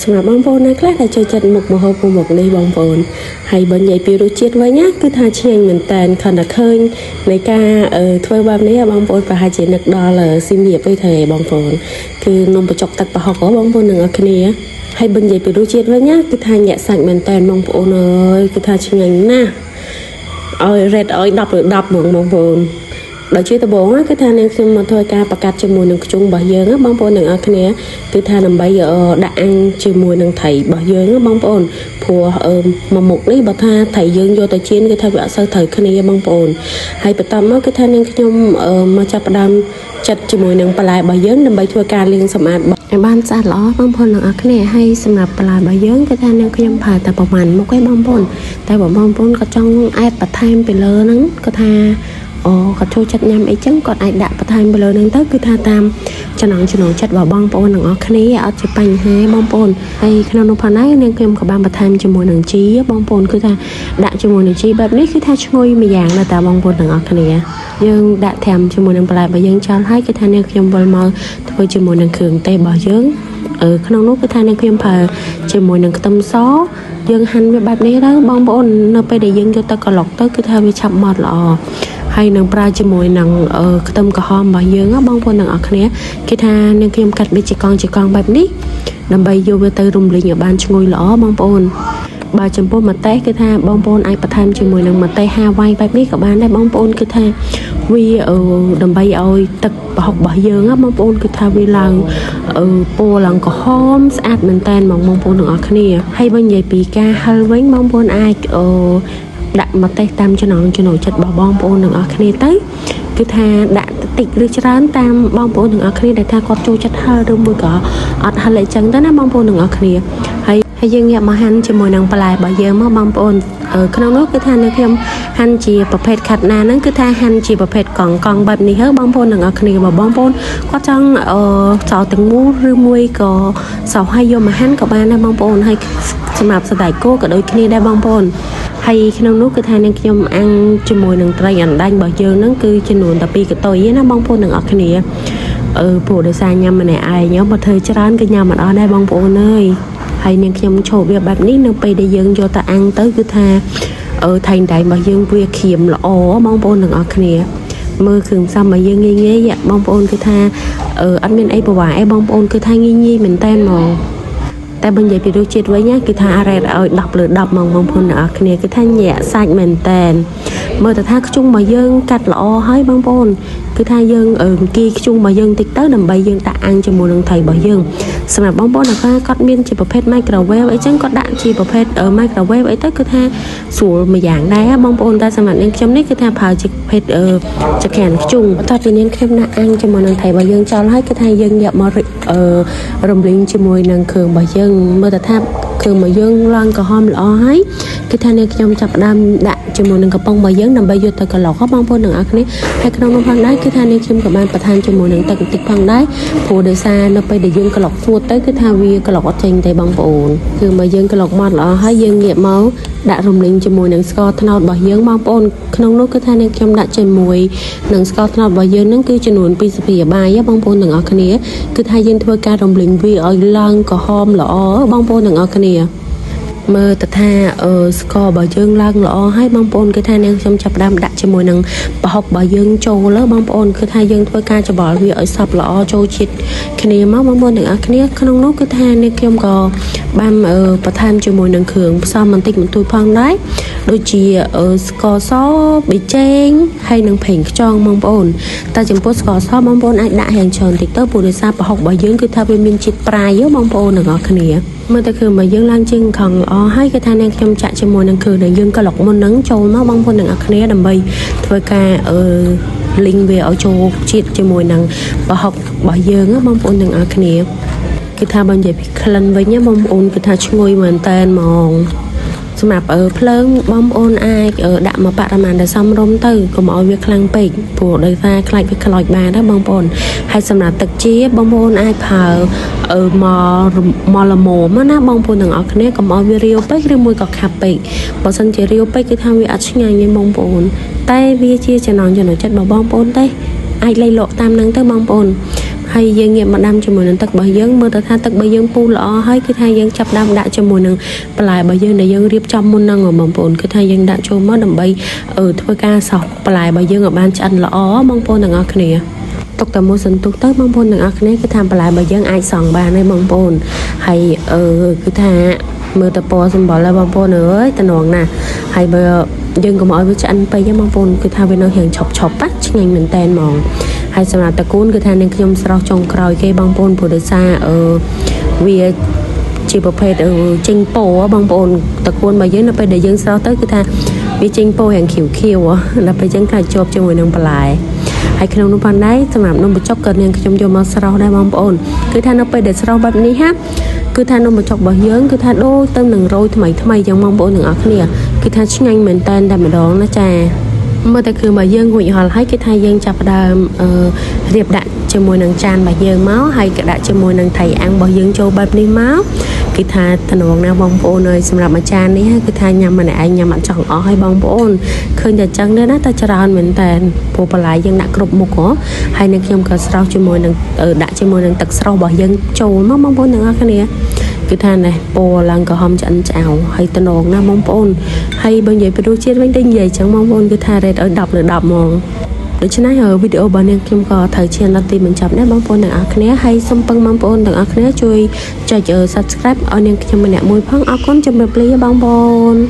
សម្រាប់បងប្អូនណាខ្លះដែលចូលចិត្តមុខម្ហូបមុខនេះបងប្អូនហើយបើនិយាយពីរសជាតិវិញណាគឺថាឆ្ងាញ់មែនតើខណៈឃើញនៃការធ្វើបែបនេះបងប្អូនប្រហែលជានឹកដល់ស៊ីមៀបវិញទេបងប្អូនគឺនំបញ្ចុកទឹកប្រហុកបងប្អូននឹងអរគ្នាហើយបើនិយាយពីរសជាតិវិញណាគឺថាញាក់សាច់មែនតើបងប្អូនអើយគឺថាឆ្ងាញ់ណាស់ឲ្យ rate ឲ្យ10 លើ 10 ហ្មងបងប្អូនដោយជាដំបូងគឺថានាងខ្ញុំមកធ្វើការប្រកាសជាមួយនឹងខ្ជុំរបស់យើងបងប្អូនទាំងអស់គ្នាគឺថាដើម្បីដាក់អាំងជាមួយនឹងត្រីរបស់យើងបងប្អូនព្រោះមួយមុខនេះបើថាត្រីយើងយកទៅចៀនគឺថាវាអត់សូវត្រូវគ្នាបងប្អូនហើយបន្តមកគឺថានាងខ្ញុំមកចាប់ផ្ដើមចាត់ជាមួយនឹងបន្លែរបស់យើងដើម្បីធ្វើការលាងសម្អាតឲ្យបានស្អាតល្អបងប្អូនទាំងអស់គ្នាហើយសម្រាប់បន្លែរបស់យើងគឺថានាងខ្ញុំប្រើតែប្រហែលមុខឯងបងប្អូនតែបើបងប្អូនក៏ចង់អែតបន្ថែមពីលើហ្នឹងក៏ថាគាត់ចូលចិត្តញ៉ាំអីចឹងគាត់អាចដាក់បន្ថែមទៅលើនឹងទៅគឺថាតាមចំណង់ចំណូលចិត្តរបស់បងប្អូនទាំងអស់គ្នាអត់ជាបញ្ហាបងប្អូនហើយក្នុងនោះផងដែរនាងខ្ញុំក៏បានបន្ថែមជាមួយនឹងជីបងប្អូនគឺថាដាក់ជាមួយនឹងជីបែបនេះគឺថាឈ្ងុយមួយយ៉ាងដែរតាបងប្អូនទាំងអស់គ្នាយើងដាក់ត្រាំជាមួយនឹងបន្លែរបស់យើងចោលហើយគឺថានាងខ្ញុំវិលមកធ្វើជាមួយនឹងគ្រឿងទេសរបស់យើងក្នុងនោះគឺថានាងខ្ញុំប្រើជាមួយនឹងខ្ទឹមសយើងហាន់វាបែបនេះទៅបងប្អូននៅពេលដែលយើងយកទៅក្លុកទៅគឺថាវាឆាប់ម៉ត់ល្អហើយនឹងប្រើជាមួយនឹងខ្ទឹមក្រហមរបស់យើងបងប្អូនទាំងអស់គ្នាគេថានាងខ្ញុំកាត់វាជាកង់បែបនេះដើម្បីយកវាទៅរំលីងឲ្យបានឈ្ងុយល្អបងប្អូនបើចំពោះម្ទេសគឺថាបងប្អូនអាចបន្ថែមជាមួយនឹងម្ទេសហាវ៉ៃបែបនេះក៏បានដែរបងប្អូនគឺថាវាដើម្បីឲ្យទឹកប្រហុករបស់យើងបងប្អូនគឺថាវាឡើងពណ៌ឡើងក្រហមស្អាតមែនតើបងប្អូនទាំងអស់គ្នាហើយបើនិយាយពីការហិលវិញបងប្អូនអាចដាក់ម្ទេសតាមចំណង់ចំណូលចិត្តរបស់បងប្អូនទាំងអស់គ្នាទៅគឺថាដាក់តិចឬច្រើនតាមបងប្អូនទាំងអស់គ្នាដែលថាគាត់ចូលចិត្តហិលឬមួយក៏អត់ហិលអីចឹងទៅណាបងប្អូនទាំងអស់គ្នាហើយយើងងាកមកហាន់ជាមួយនឹងបន្លែរបស់យើងមកបងប្អូនក្នុងនោះគឺថានៅខ្ញុំហាន់ជាប្រភេទខាត់ណាហ្នឹងគឺថាហាន់ជាប្រភេទកង់បែបនេះហើយបងប្អូនទាំងអស់គ្នាបើបងប្អូនគាត់ចង់សោទាំងមូលឬមួយក៏សោឲ្យយកមកហាន់ក៏បានដែរបងប្អូនហើយសម្រាប់សណ្តែកគោក៏ដូចគ្នាដែរបងប្អូនហើយក្នុងនោះគឺថានឹងខ្ញុំអាំងជាមួយនឹងត្រីអណ្ដាញ់របស់យើងហ្នឹងគឺចំនួន12កតុយណាបងប្អូនទាំងអស់គ្នាព្រោះដោយសារញ៉ាំម្នាក់ឯងបើធ្វើច្រើនគឺញ៉ាំមិនអស់ដែរបងប្អូនអើយហើយនាងខ្ញុំឈប់វាបែបនេះនៅពេលដែលយើងយកទៅអាំងទៅគឺថាថៃដៃរបស់យើងវាក្រៀមល្អបងប្អូនទាំងអស់គ្នាមើលគ្រឿងផ្សំរបស់យើងងាយបងប្អូនគឺថាអត់មានអីប្រវ៉ាអីបងប្អូនគឺថាងាយមែនតើហ្មងតែបើនិយាយពីរសជាតិវិញគឺថារ៉េតឲ្យ10 លើ 10មកបងប្អូនទាំងអស់គ្នាគឺថាញាក់សាច់មែនតើមើលទៅថាខ្ជុំរបស់យើងកាត់ល្អហើយបងប្អូនគឺថាយើងគីខ្ជុំរបស់យើងតិចទៅដើម្បីយើងដាក់អាំងជាមួយនឹងត្រីរបស់យើងសម្រាប់បងប្អូនដែលគាត់មានជាប្រភេទ microwave អីចឹងគាត់ដាក់ជាប្រភេទ microwave អីទៅគឺថាស្រួលមួយយ៉ាងដែរបងប្អូនតែសម្រាប់នាងខ្ញុំនេះគឺថាប្រើជាប្រភេទចក្រានខ្ជុំបន្ទាប់ពីនាងខ្ញុំដាក់អាំងជាមួយនឹងត្រីរបស់យើងចោលហើយគឺថាយើងយកមករំលីងជាមួយនឹងគ្រឿងរបស់យើងមើលទៅថាគ្រឿងរបស់យើងឡើងក្រហមល្អហើយគឺថានាងខ្ញុំចាប់ផ្ដើមដាក់ជាមួយនឹងកំប៉ុងរបស់យើងដើម្បីយកទៅក្លុកបងប្អូនទាំងអស់គ្នាហើយក្នុងនោះផងដែរគឺថានាងខ្ញុំក៏បានបន្ថែមជាមួយនឹងទឹកបន្តិចផងដែរព្រោះដោយសារនៅពេលដែលយើងក្លុកស្ងួតទៅគឺថាវាក្លុកអត់ចេញទេបងប្អូនគឺមកយើងក្លុកមកល្អហើយយើងងាកមកដាក់រំលីងជាមួយនឹងស្ករត្នោតរបស់យើងបងប្អូនក្នុងនោះគឺថានាងខ្ញុំដាក់ជាមួយនឹងស្ករត្នោតរបស់យើងនឹងគឺចំនួន2ស្លាបព្រាបាយបងប្អូនទាំងអស់គ្នាគឺថាយើងធ្វើការរំលីងវាឲ្យឡើងក្រហមល្អបងប្អូនទាំងអស់គ្នាមើលទៅថាស្កររបស់យើងឡើងល្អហើយបងប្អូនគឺថានាងខ្ញុំចាប់ផ្ដើមដាក់ជាមួយនឹងប្រហុករបស់យើងចូលបងប្អូនគឺថាយើងធ្វើការច្បល់វាឲ្យសព្វល្អចូលជាតិគ្នាមកបងប្អូនទាំងអស់គ្នាក្នុងនោះគឺថានាងខ្ញុំក៏បានបន្ថែមជាមួយនឹងគ្រឿងផ្សំបន្តិចបន្តួចផងដែរដូចជាស្កសប៊ីចេងហើយនឹងប្រេងខ្យងបងប្អូនតែចំពោះស្ករសបងប្អូនអាចដាក់រៀងច្រើនតិចទៅព្រោះដោយសារប្រហុករបស់យើងគឺថាវាមានជាតិប្រៃបងប្អូនទាំងអស់គ្នាមើលតែគ្រឿងរបស់យើងឡើងជាងខំល្អហើយគឺថានាងខ្ញុំចាក់ជាមួយនឹងគ្រឿងដែលយើងក្លុកមុនហ្នឹងចូលមកបងប្អូនទាំងអស់គ្នាដើម្បីធ្វើការលីងវាឲ្យចូលជាតិជាមួយនឹងប្រហុករបស់យើងបងប្អូនទាំងអស់គ្នាគឺថាបើនិយាយពីក្លិនវិញបងប្អូនគឺថាឈ្ងុយមែនតើហ្មងសម្រាប់ភ្លើងបងប្អូនអាចដាក់មកបរិមាណដែលសមរម្យទៅកុំឲ្យវាខ្លាំងពេកព្រោះដោយសារខ្លាចវាខ្លោចបានណាបងប្អូនហើយសម្រាប់ទឹកជាបងប្អូនអាចប្រើមកល្មមណាបងប្អូនទាំងអស់គ្នាកុំឲ្យវារាវពេកឬមួយក៏ខាប់ពេកបើសិនជារាវពេកគឺថាវាអត់ឆ្ងាញ់ទេបងប្អូនតែវាជាចំណង់ចំណូលចិត្តរបស់បងប្អូនទេអាចលៃលក់តាមហ្នឹងទៅបងប្អូន hay dương nghiệm mà đam cho mùi nâng tắc bởi dương mơ tờ tha tắc bởi dương pu lọ hay cứ thay dương chập đam đã cho mùi nâng bà lại bởi dương để dương riêng trong môn nâng ở bóng bồn cứ thay dương đã cho mất đầm bay ở thôi ca sọc bà lại bởi dương ở ban chân lọ bóng bồn nâng ở kia tục tầm mô sinh tục tới bóng bồn nâng ở kia cứ tham bà lại bởi dương ai sòng bà này bóng bồn hay cứ tha mơ tập bò xin bỏ lại bóng bồn nữa tà nòng nè hay bởi dương có mọi với chân bay với bóng bồn cứ tha với nó hiện chọc chọc bắt chứ ngành mình tên mong hayสำหรับตระกูลคือทานในขยมสระจงกรอยเกบางปนผู้โดยสารเวียจีประเภทจิงโปบางปนตระกูลมาเยอะนะไปเดี๋ยวยังสระtớiคือทานวิจิงโปแห่งเขียวเขียวแล้วไปยังกระจบจมูกนางปลายให้ขนมนุ่มพันได้สำหรับนุ่มบุจกเกิดยังขยมโยมมาสระได้บางปนคือทานเอาไปเดี๋ยวสระแบบนี้ฮะคือทานนุ่มบุจกบ่เยอะคือทานโดเติมหนึ่งโรยทำไมยังบางปนหนึ่งอักเนี่ยคือทานชิงเงินเหมือนเต้นแต่ไม่ร้องนะจ๊ะเมื่อแต่คือมาเยื่อหุ่ยหอลให้cái thay dươngจับดามเรียบดัดจมูกนางจานบะเยื่อเมาส์ให้กระดาษจมูกนางไทยอังบะเยื่อโจแบบนี้เมาส์cái thayถนนแนวบองโปนเลยสำหรับอาจารย์นี้คือthayยำมันไอ้ยำมันจ่องอ้อให้บองโปนเคยจะจังเด้อนะแต่จะรอนเหมือนแต่ผู้ปลายยังหนักกรุบมุกเหรอให้นักยำกับเราจมูกนางดัดจมูกนางตักเราบะเยื่อโจมั้งบองโปนอย่างนั้นเนี่ยคือท่านnày po lần có hôm chọn chào hay tân ồn na mong pon hay bây giờ video chết bánh đinh gì chẳng mong pon cứ thay đây ở đọc là đọc mòn để cho nói ở video bạn em kim có thời gian là tìm mình chọn nét mong pon đừng ác né hay xung quanh mong pon đừng ác né chui cho chờ subscribe ở em kim mình nè mùi phong áo con cho mình play mong pon